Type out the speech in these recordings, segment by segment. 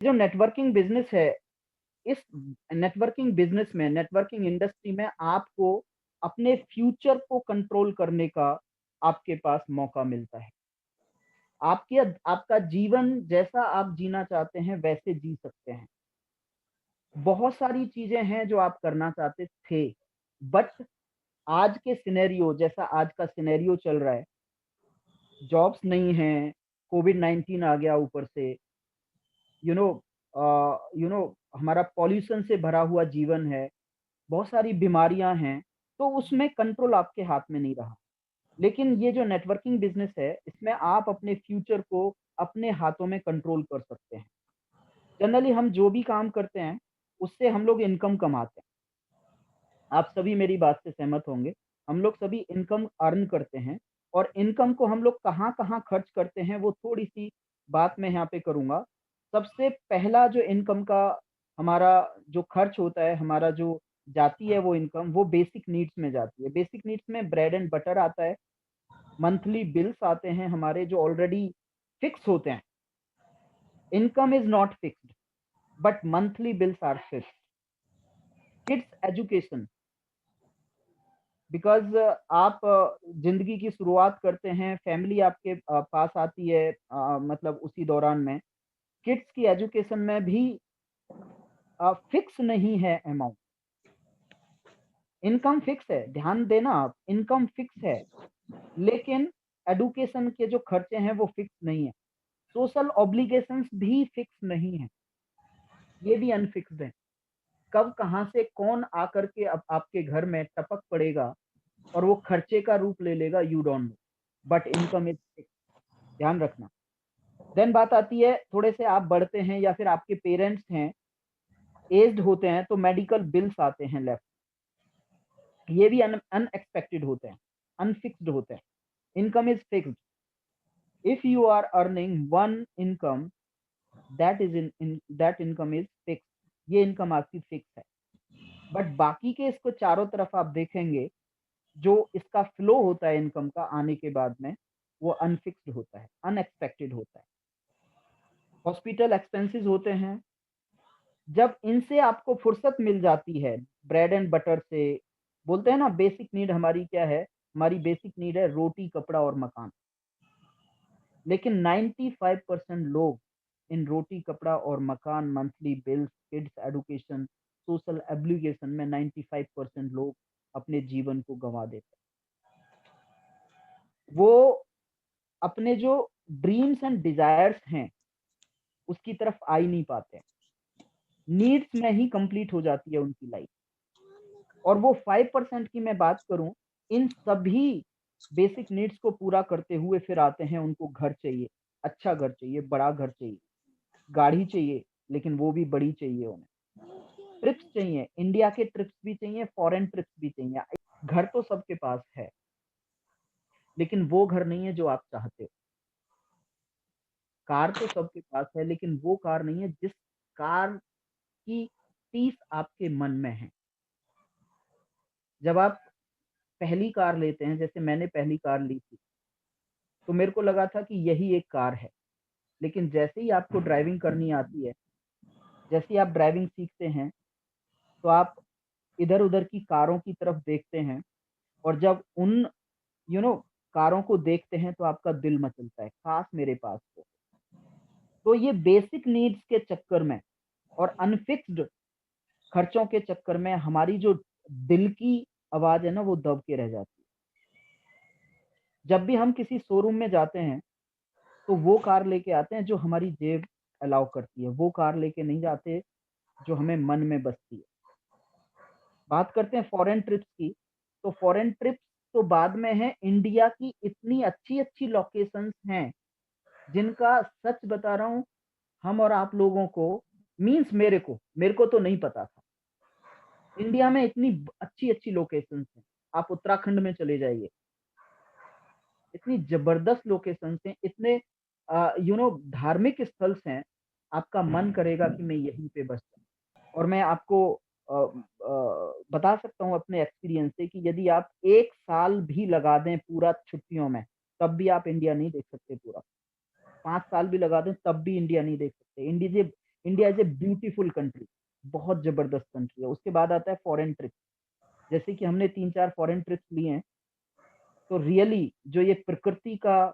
जो networking business है, इस नेटवर्किंग बिज़नेस में, नेटवर्किंग इंडस्ट्री में आपको अपने फ्यूचर को कंट्रोल करने का आपके पास मौका मिलता है। आपका जीवन जैसा आप जीना चाहते हैं, वैसे जी सकते हैं। बहुत सारी चीज़ें हैं जो आप करना चाहते थे, बट आज के सिनेरियो जैसा आज का सिनेरियो चल रहा है, जॉब्स नहीं हैं, कोविड-19 आ गया ऊपर से, यू नो हमारा पॉल्यूशन से भरा हुआ जीवन है, बहुत सारी बीमारियाँ हैं, तो उसमें कंट्रोल आपके हाथ में नहीं रहा। लेकिन ये जो नेटवर्किंग बिज़नेस है, इसमें आप अपने फ्यूचर को अपने हाथों में कंट्रोल कर सकते हैं। जनरली हम जो भी काम करते हैं, उससे हम लोग इनकम कमाते हैं। आप सभी मेरी बात से सहमत होंगे। हम लोग सभी इनकम अर्न करते हैं और इनकम को हम लोग कहाँ-कहाँ खर्च करते हैं, वो थोड़ी-सी बात मैं यहाँ पे करूँगा। सबसे पहला जो इनकम का हमारा जो खर्च होता है, हमारा जो जाती है वो इनकम, वो बेसिक नीड्स में जाती है। बेसिक नीड्स में ब्रेड एंड बटर आता है, मंथली बिल्स आते हैं हमारे जो ऑलरेडी फिक्स होते हैं। Income is not fixed, but monthly bills are fixed. Kids education because आप ज़िंदगी की शुरुआत करते हैं, फैमिली आपके पास आती है मतलब उसी दौरान में। किड्स की एजुकेशन में भी फिक्स नहीं है अमाउंट, इनकम फिक्स है, ध्यान देना आप, इनकम फिक्स है, लेकिन एडुकेशन के जो खर्चे हैं वो फिक्स नहीं है। सोशल ऑब्लिगेशंस भी फिक्स नहीं है, ये भी अनफिक्स्ड है। कब कहाँ से कौन आकर के अब आपके घर में टपक पड़ेगा और वो खर्चे का रूप ले लेगा, you don't know, but income is fix, ध्यान रखना। देन बात आती है थोड़े से आप बढ़ते हैं या फिर आपके पेरेंट्स हैं, एज्ड होते हैं तो मेडिकल बिल्स आते हैं लेफ्ट। ये भी अनएक्सपेक्टेड होते हैं, अनफिक्स्ड होते हैं। Income is fixed. If you are earning one income that is in that income is fixed. ये इनकम आपकी फिक्स है। बट बाकी के इसको चारों तरफ आप देखेंगे, जो इसका फ्लो होता है इनकम का आने के बाद में, वो अनफिक्स्ड होता है, अनएक्सपेक्टेड होता है। हॉस्पिटल एक्सपेंसेस होते हैं, जब इनसे आपको फुर्सत मिल जाती है, ब्रेड एंड बटर से, बोलते हैं ना बेसिक नीड हमारी क्या है? हमारी बेसिक नीड है रोटी, कपड़ा और मकान। लेकिन 95% लोग इन रोटी, कपड़ा और मकान, monthly bills, kids education, social obligation में 95% लोग अपने जीवन को गँवा देते हैं। वो अपने जो ड्रीम्स एंड डिज़ायर्स हैं, उसकी तरफ आ ही नहीं पाते हैं। नीड्स में ही कंप्लीट हो जाती है उनकी लाइफ़। और वो 5% की मैं बात करूँ, इन सभी बेसिक नीड्स को पूरा करते हुए फिर आते हैं उनको घर चाहिए, अच्छा घर चाहिए, बड़ा घर चाहिए, गाड़ी चाहिए, लेकिन वो भी बड़ी चाहिए उन्हें। ट्रिप्स चाहिए, इंडिया के ट्रिप्स भी चाहिए, फॉरेन ट्रिप्स भी चाहिए। घर तो सबके पास है, लेकिन वो घर नहीं है जो आप चाहते हो। कार तो सबके पास है, लेकिन वो कार नहीं है जिस कार की पीस आपके मन में है। जब आप पहली कार लेते हैं, जैसे मैंने पहली कार ली थी, तो मेरे को लगा था कि यही एक कार है। लेकिन जैसे ही आपको ड्राइविंग करनी आती है, जैसे ही आप ड्राइविंग सीखते हैं, तो आप इधर-उधर की कारों की तरफ देखते हैं और जब उन यू नो कारों को देखते हैं तो आपका दिल मचलता है, काश मेरे पास हो। तो ये बेसिक नीड्स के चक्कर में और अनफिक्स्ड खर्चों के चक्कर में हमारी जो दिल की आवाज़ है ना, वो दब के रह जाती है। जब भी हम किसी शोरूम में जाते हैं, तो वो कार लेके आते हैं जो हमारी जेब अलाउ करती है, वो कार लेके नहीं जाते जो हमें मन में बसती है। बात करते हैं फॉरेन ट्रिप्स की, तो फॉरेन ट्रिप्स तो बाद में है, इंडिया की इतनी अच्छी-अच्छी लोकेशंस हैं, जिनका सच बता रहा हूँ, हम और आप लोगों को मीन्स मेरे को तो नहीं पता था। इंडिया में इतनी अच्छी-अच्छी लोकेशंस हैं, आप उत्तराखंड में चले जाइए, इतनी ज़बरदस्त लोकेशंस हैं, इतने धार्मिक स्थल्स हैं, आपका मन करेगा कि मैं यहीं पे बस जाऊँ। और मैं आपको बता सकता हूँ अपने एक्सपीरियंस से कि यदि आप 1 साल भी लगा दें पूरा छुट्टियों में, तब भी आप इंडिया नहीं देख सकते पूरा। 5 साल भी लगा दें तब भी इंडिया नहीं देख सकते। India is a beautiful country, बहुत जबरदस्त कंट्री है। उसके बाद आता है फॉरेन ट्रिप, जैसे कि हमने 3-4 फॉरेन ट्रिप्स लिए हैं, तो रियली जो ये प्रकृति का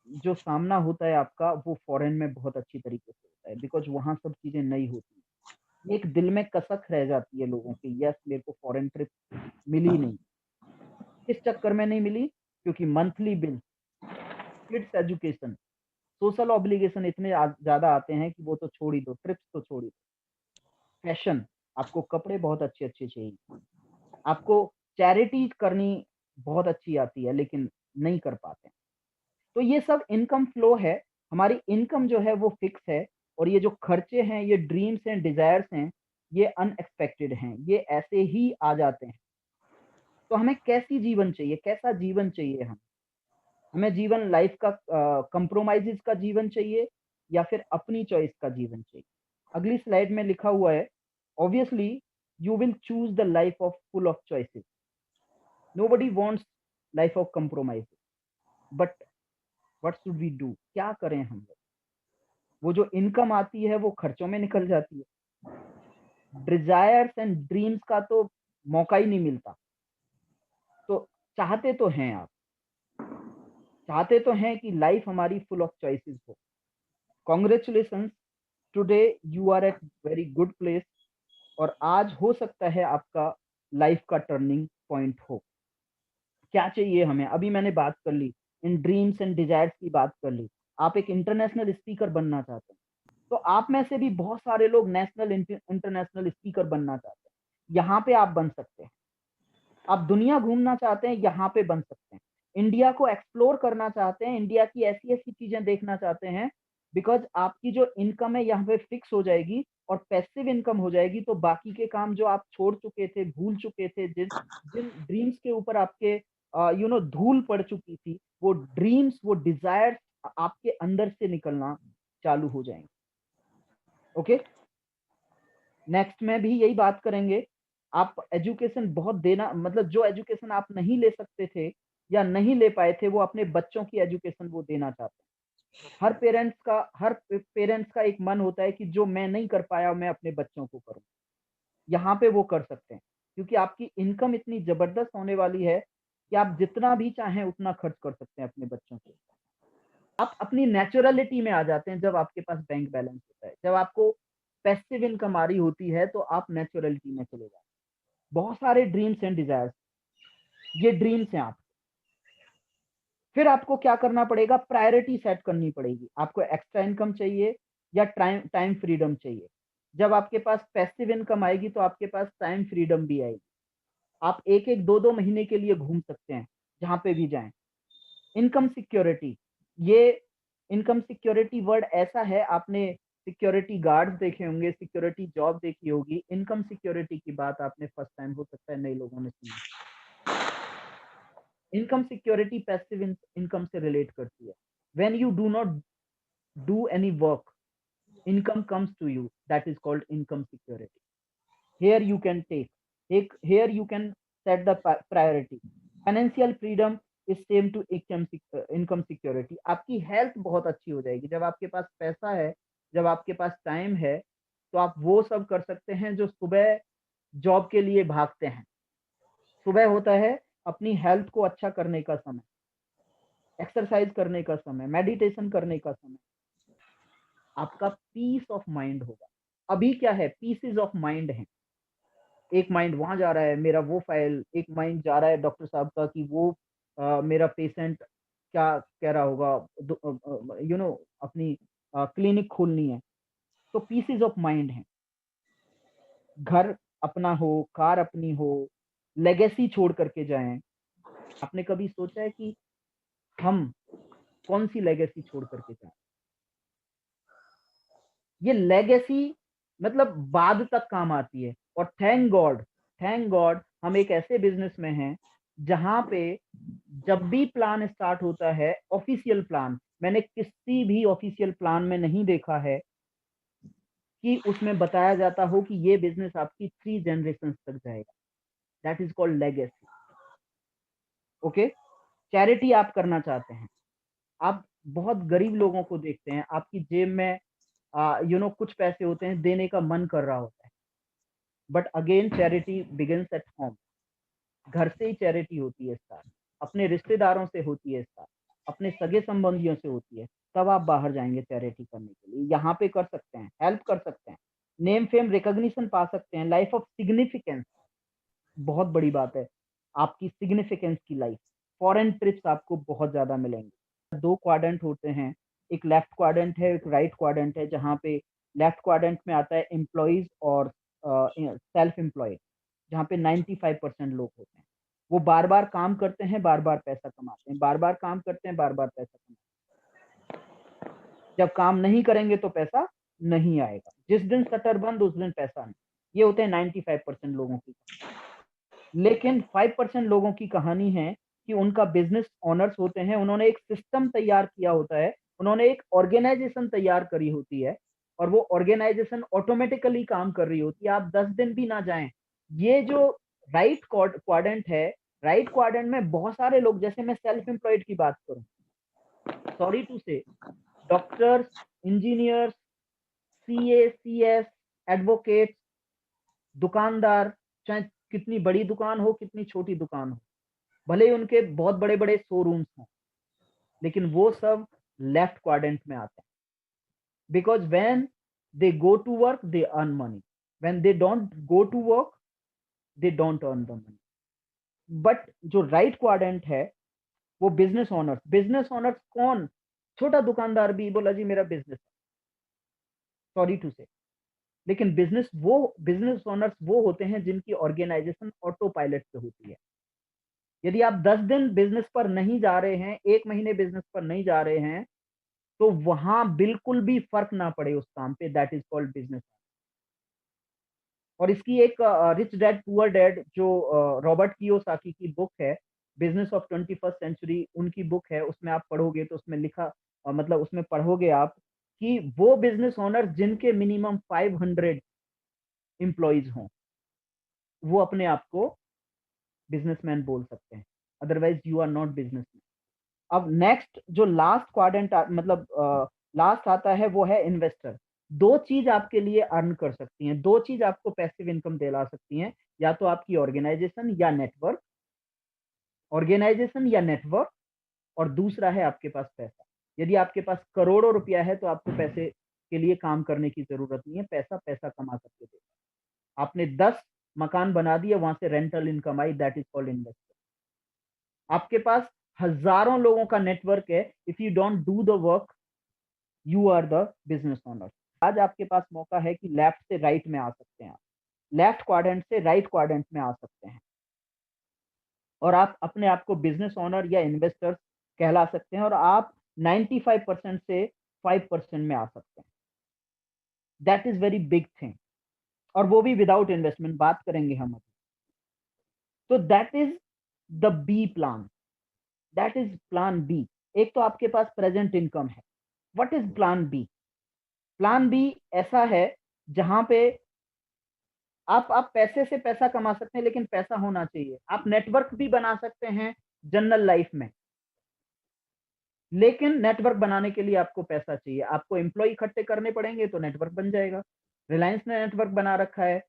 जो सामना होता है आपका, वो फॉरेन में बहुत अच्छी तरीके से होता है, बिकॉज़ वहाँ सब चीज़ें नई होती हैं। एक दिल में कसक रह जाती है लोगों की, यस मेरे को फॉरेन ट्रिप मिली नहीं। किस चक्कर में नहीं मिली? क्योंकि monthly bill, kids education, social obligation इतने ज़्यादा आते हैं कि वो तो छोड़ ही दो, ट्रिप्स तो छोड़ ही दो। फैशन, आपको कपड़े बहुत अच्छे-अच्छे चाहिए। आपको चैरिटी करनी बहुत अच्छी आती है, लेकिन नहीं कर पाते हैं। तो ये सब इनकम फ्लो है, हमारी इनकम जो है वो फिक्स है, और ये जो खर्चे हैं, ये ड्रीम्स हैं, डिज़ायर्स हैं, ये अनएक्सपेक्टेड हैं, ये ऐसे ही आ जाते हैं। तो हमें कैसी जीवन चाहिए, कैसा जीवन चाहिए हमें जीवन लाइफ का कंप्रोमाइज़ेज़ का जीवन चाहिए या फिर अपनी चॉइस का जीवन चाहिए? अगली स्लाइड में लिखा हुआ है, obviously you will choose the life of full of choices. Nobody wants life of compromise, but what should we do? क्या करें हम लोग? वो जो इनकम आती है वो खर्चों में निकल जाती है। डिज़ायर्स एंड ड्रीम्स का तो मौका ही नहीं मिलता। तो चाहते तो हैं आप, चाहते तो हैं कि लाइफ हमारी फुल ऑफ चॉइसेस हो। Congratulations, today you are at very good place, और आज हो सकता है आपका लाइफ का टर्निंग पॉइंट हो। क्या चाहिए हमें? अभी मैंने बात कर ली, इन ड्रीम्स एंड डिज़ायर्स की बात कर ली। आप एक इंटरनेशनल स्पीकर बनना चाहते हैं, तो आप में से भी बहुत सारे लोग नेशनल इंटरनेशनल स्पीकर बनना चाहते हैं। यहाँ पे आप बन सकते हैं। आप दुनिया घूमना चाहते हैं, यहाँ पे बन सकते हैं। इंडिया को एक्सप्लोर करना चाहते हैं, इंडिया की ऐसी-ऐसी चीज़ें देखना चाहते हैं, बिकॉज़ आपकी जो इनकम है यहाँ पे फिक्स हो जाएगी और पैसिव इनकम हो जाएगी, तो बाकी के काम जो आप छोड़ चुके थे, भूल चुके थे, जिन जिन ड्रीम्स के ऊपर आपके धूल पड़ चुकी थी, वो ड्रीम्स, वो डिज़ायर्स आपके अंदर से निकलना चालू हो जाएँगे। ओके? नेक्स्ट में भी यही बात करेंगे। आप एजुकेशन बहुत देना, मतलब जो एजुकेशन आप नहीं ले सकते थे या नहीं ले पाए थे, वो अपने बच्चों की एजुकेशन वो देना चाहते हैं। हर पेरेंट्स का एक मन होता है कि जो मैं नहीं कर पाया मैं अपने बच्चों को करूँ। यहाँ पे वो कर सकते हैं, क्योंकि आपकी इनकम इतनी ज़बरदस्त होने वाली है कि आप जितना भी चाहें उतना खर्च कर सकते हैं अपने बच्चों पे। आप अपनी नेचुरलिटी में आ जाते हैं जब आपके पास बैंक बैलेंस होता है। जब आपको पैसिव इनकम आ रही होती है, तो आप नेचुरलिटी में चले जाते हैं। बहुत सारे ड्रीम्स एंड डिज़ायर्स, ये ड्रीम्स हैं आप। फिर आपको क्या करना पड़ेगा? प्रायोरिटी सेट करनी पड़ेगी। आपको एक्स्ट्रा इनकम चाहिए या टाइम टाइम फ्रीडम चाहिए? जब आपके पास पैसिव इनकम आएगी, तो आपके पास टाइम फ्रीडम भी आएगी। आप 1-1, 2-2 महीने के लिए घूम सकते हैं, जहाँ पे भी जाएँ। इनकम सिक्योरिटी, ये इनकम सिक्योरिटी वर्ड ऐसा है, आपने सिक्योरिटी गार्ड्स देखे होंगे, सिक्योरिटी जॉब देखी होगी, इनकम सिक्योरिटी की बात आपने फर्स्ट टाइम हो सकता है नए लोगों ने सुनी। इनकम सिक्योरिटी पैसिव इनकम से रिलेट करती है। When you do not do any work, income comes to you, that is called income security. Here you can here you can set the priority. Financial freedom is same to income security. आपकी health बहुत अच्छी हो जाएगी जब आपके पास पैसा है, जब आपके पास टाइम है, तो आप वो सब कर सकते हैं जो सुबह जॉब के लिए भागते हैं। सुबह होता है अपनी हेल्थ को अच्छा करने का समय, एक्सरसाइज करने का समय, मेडिटेशन करने का समय। आपका पीस ऑफ माइंड होगा। अभी क्या है, पीसेस ऑफ माइंड हैं। एक माइंड वहाँ जा रहा है, मेरा वो फाइल, एक माइंड जा रहा है डॉक्टर साहब का कि वो मेरा पेशेंट क्या कह रहा होगा, अपनी क्लिनिक खोलनी है। तो पीसेस ऑफ माइंड हैं। घर अपना हो, कार अपनी हो, लेगेसी छोड़ करके जाएँ। आपने कभी सोचा है कि हम कौन-सी लेगेसी छोड़ करके जाएँ? ये लेगेसी मतलब बाद तक काम आती है, और थैंक गॉड हम एक ऐसे बिज़नेस में हैं, जहाँ पे जब भी प्लान स्टार्ट होता है, ऑफ़िशियल प्लान, मैंने किसी भी ऑफ़िशियल प्लान में नहीं देखा है कि उसमें बताया जाता हो कि ये बिज़नेस आपकी 3 जनरेशंस तक जाएगा। That is called legacy. Okay? Charity आप करना चाहते हैं। आप बहुत गरीब लोगों को देखते हैं, आपकी जेब में कुछ पैसे होते हैं देने का मन कर रहा होता है, but again charity begins at home. घर से ही चैरिटी होती है स्टार्ट, अपने रिश्तेदारों से होती है स्टार्ट, अपने सगे संबंधियों से होती है, तब आप बाहर जाएँगे चैरिटी करने के लिए। यहाँ पे कर सकते हैं, हेल्प कर सकते हैं, नेम फेम रिकॉग्निशन पा सकते हैं, लाइफ ऑफ सिग्निफिकेंस बहुत बड़ी बात है, आपकी सिग्निफिकेंस की लाइफ। फॉरेन ट्रिप्स आपको बहुत ज़्यादा मिलेंगे। 2 क्वाड्रेंट होते हैं, एक लेफ्ट क्वाड्रेंट है, एक राइट क्वाड्रेंट है, जहाँ पे लेफ्ट क्वाड्रेंट में आता है एम्प्लॉइज़ और सेल्फ एम्प्लॉयड, जहाँ पे 95% लोग होते हैं। वो बार-बार काम करते हैं, बार-बार पैसा कमाते हैं, बार-बार काम करते हैं, बार-बार पैसा कमाते हैं। जब काम नहीं करेंगे तो पैसा नहीं आएगा। जिस दिन शटर बंद उस दिन पैसा नहीं। ये होते हैं 95% लोगों की। लेकिन 5% लोगों की कहानी है कि उनका बिज़नेस ओनर्स होते हैं, उन्होंने एक सिस्टम तैयार किया होता है, उन्होंने एक ऑर्गेनाइज़ेशन तैयार करी होती है और वो ऑर्गेनाइज़ेशन ऑटोमैटिकली काम कर रही होती है, आप 10 दिन भी ना जाएँ। ये जो राइट क्वाड्रेंट है, राइट क्वाड्रेंट में बहुत सारे लोग, जैसे मैं सेल्फ एम्प्लॉयड की बात करूँ, सॉरी टू से doctors, engineers, CA, CS, advocates, दुकानदार, चाहे कितनी बड़ी दुकान हो, कितनी छोटी दुकान हो, भले ही उनके बहुत बड़े-बड़े शोरूम्स हों, लेकिन वो सब लेफ्ट क्वाड्रेंट में आते हैं। Because when they go to work, they earn money, when they don't go to work, they don't earn the money. But जो राइट क्वाड्रेंट है, वो बिज़नेस ओनर्स कौन? छोटा दुकानदार भी बोला जी मेरा बिज़नेस है, सॉरी टू से। लेकिन बिज़नेस ओनर्स वो होते हैं जिनकी ऑर्गेनाइज़ेशन ऑटो पायलट पे होती है। यदि आप 10 दिन बिज़नेस पर नहीं जा रहे हैं, 1 महीने बिज़नेस पर नहीं जा रहे हैं, तो वहाँ बिल्कुल भी फ़र्क ना पड़े उस काम पे, दैट इज़ कॉल्ड बिज़नेस। और इसकी एक रिच डैड पुअर डैड जो रॉबर्ट कियोसाकी की बुक है, बिज़नेस ऑफ 21st सेंचुरी उनकी बुक है, उसमें आप पढ़ोगे तो उसमें लिखा मतलब उसमें पढ़ोगे आप कि वो बिज़नेस ओनर जिनके मिनिमम 500 एम्प्लॉइज़ हों, वो अपने आप को बिज़नेसमैन बोल सकते हैं, otherwise you are not businessman. अब नेक्स्ट जो लास्ट क्वाड्रेंट लास्ट आता है वो है इन्वेस्टर। 2 चीज़ आपके लिए अर्न कर सकती हैं, 2 चीज़ आपको पैसिव इनकम दिला सकती हैं, या तो आपकी ऑर्गेनाइज़ेशन या नेटवर्क और दूसरा है आपके पास पैसा। यदि आपके पास करोड़ों रुपया है तो आपको पैसे के लिए काम करने की ज़रूरत नहीं है, पैसा पैसा कमा करके देगा। आपने 10 मकान बना दिए, वहाँ से रेंटल इनकम आई, दैट इज़ कॉल्ड इन्वेस्टर। आपके पास हज़ारों लोगों का नेटवर्क है, if you don't do the work, you are the business owner. आज आपके पास मौका है कि लेफ्ट से राइट में आ सकते हैं आप। लेफ्ट क्वाड्रेंट से राइट क्वाड्रेंट में आ सकते हैं और आप अपने आप को बिज़नेस ओनर या इन्वेस्टर कहला सकते हैं और आप 95% से 5% में आ सकते हैं। That is very big thing और वो भी विदाउट इन्वेस्टमेंट, बात करेंगे हम अभी। तो that is the B plan, that is plan B. एक तो आपके पास प्रेज़ेंट इनकम है। What is plan B? Plan B ऐसा है जहाँ पे आप पैसे से पैसा कमा सकते हैं लेकिन पैसा होना चाहिए। आप नेटवर्क भी बना सकते हैं जनरल लाइफ में, लेकिन नेटवर्क बनाने के लिए आपको पैसा चाहिए। आपको एम्प्लॉयी इकट्ठे करने पड़ेंगे तो नेटवर्क बन जाएगा। रिलायंस ने नेटवर्क बना रखा है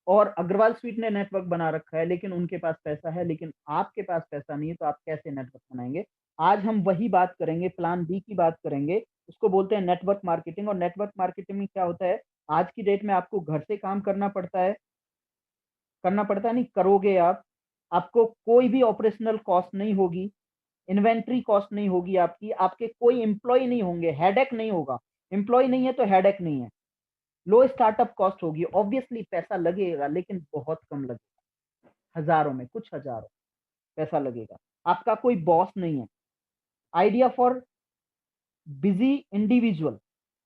और अग्रवाल स्वीट ने नेटवर्क बना रखा है, लेकिन उनके पास पैसा है, लेकिन आपके पास पैसा नहीं है, तो आप कैसे नेटवर्क बनाएँगे? आज हम वही बात करेंगे, प्लान बी की बात करेंगे। उसको बोलते हैं नेटवर्क मार्केटिंग और नेटवर्क मार्केटिंग में क्या होता है, आज की डेट में आपको घर से काम करना पड़ता है नहीं, करोगे आप। आपको कोई भी ऑपरेशनल कॉस्ट नहीं होगी, इन्वेंटरी कॉस्ट नहीं होगी आपकी, आपके कोई एम्प्लॉयी नहीं होंगे, हेडेक नहीं होगा। एम्प्लॉयी नहीं है तो हेडेक नहीं है। लो स्टार्टअप कॉस्ट होगी, ऑब्वियसली पैसा लगेगा लेकिन बहुत कम लगेगा, हज़ारों में, कुछ हज़ारों पैसा लगेगा। आपका कोई बॉस नहीं है। आइडिया फॉर बिज़ी इंडिविजुअल,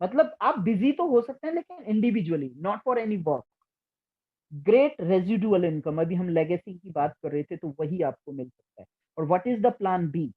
मतलब आप बिज़ी तो हो सकते हैं लेकिन individually, not for any work. Great residual income, अभी हम लेगेसी की बात कर रहे थे तो वही आपको मिल सकता है। और what is the plan B?